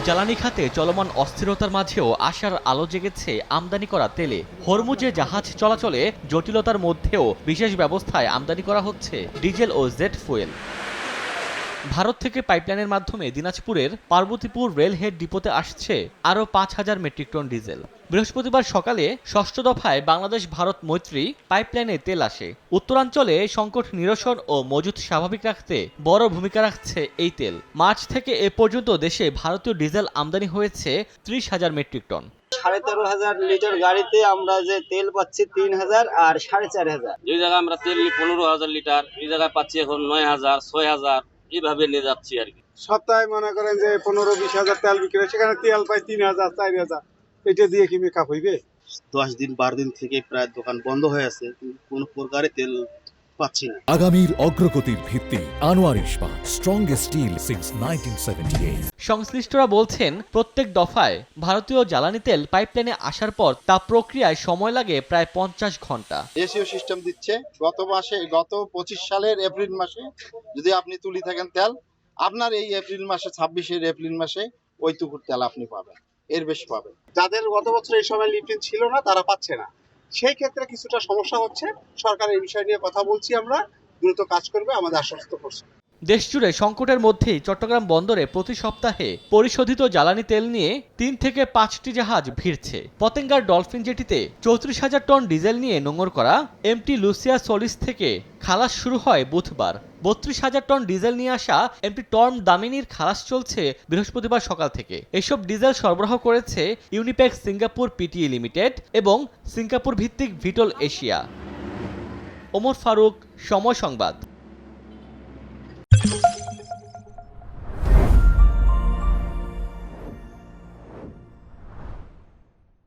জ্বালানি খাতে চলমান অস্থিরতার মাঝেও আশার আলো জেগেছে আমদানি করা তেলে। হরমুজে জাহাজ চলাচলে জটিলতার মধ্যেও বিশেষ ব্যবস্থায় আমদানি করা হচ্ছে ডিজেল ও জেট ফুয়েল। ভারত থেকে পাইপলাইনের মাধ্যমে দিনাজপুরের পার্বতীপুর রেলহেড ডিপোতে আসছে আরও ৫,০০০ মেট্রিক টন ডিজেল। বৃহস্পতিবার সকালে ষষ্ঠ দফায় বাংলাদেশ ভারত মৈত্রী পাইপলাইনে তেল আসে। উত্তরাঞ্চলে সংকট নিরসন ও মজুত স্বাভাবিক রাখতে বড় ভূমিকা রাখছে এই তেল। মার্চ থেকে এ পর্যন্ত দেশে ভারতীয় ডিজেল আমদানি হয়েছে ৩০,০০০ মেট্রিক টন। ১৩,৫০০ লিটার গাড়িতে আমরা যে তেল পাচ্ছি ৩,০০০ আর ৪,৫০০। এই জায়গায় আমরা তেল ১৫,০০০ লিটার, এই জায়গায় পাচ্ছি এখন ৯,০০০, ৬,০০০, এইভাবে নিয়ে যাচ্ছি আর কি। সপ্তাহে মনে করেন যে ১৫-২০ হাজার তেল বিক্রি হয়, সেখানে তেল পাই ৩,০০০, ৪,০০০। এটা দিয়ে কি মেকআপ হইবে? 10 দিন 12 দিন থেকে প্রায় দোকান বন্ধ হয়ে আছে, কোনো প্রকারে তেল পাচ্ছি না। আগামীর অগ্রগতির ভিত্তি আনোয়ার ইস্পাত, স্ট্রংগেস্ট স্টিল সিন্স 1978। সংশ্লিষ্টরা বলছেন, প্রত্যেক দফায় ভারতীয় জ্বালানি তেল পাইপলাইনে আসার পর তা প্রক্রিয়ায় সময় লাগে প্রায় ৫০ ঘন্টা। এসিও সিস্টেম দিচ্ছে। গত 25 সালের এপ্রিল মাসে যদি আপনি তুলি থাকেন তেল, আপনার এই এপ্রিল মাসে 26-এর এপ্রিল মাসে ওইটুকুর তেল আপনি পাবেন, এর বেশি পাবেন। যাদের গত বছর এই সময় লিফটিং ছিল না, তারা পাচ্ছে না। সেই ক্ষেত্রে কিছুটা সমস্যা হচ্ছে। সরকার এই বিষয় নিয়ে কথা বলছি, আমরা দ্রুত কাজ করবে, আমাদের আশ্বস্ত করছে। দেশজুড়ে সংকটের মধ্যেই চট্টগ্রাম বন্দরে প্রতি সপ্তাহে পরিশোধিত জ্বালানি তেল নিয়ে ৩ থেকে ৫টি জাহাজ ভিড়ছে। পতেঙ্গার ডলফিন জেটিতে ৩৪,০০০ টন ডিজেল নিয়ে নোঙর করা এমটি লুসিয়া সলিস থেকে খালাস শুরু হয় বুধবার। ৩২,০০০ টন ডিজেল নিয়ে আসা এমটি টর্ম দামিনীর খালাস চলছে বৃহস্পতিবার সকাল থেকে। এসব ডিজেল সরবরাহ করেছে ইউনিপ্যাক্স সিঙ্গাপুর পিটিই লিমিটেড এবং সিঙ্গাপুর ভিত্তিক ভিটল এশিয়া। ওমর ফারুক, সময় সংবাদ।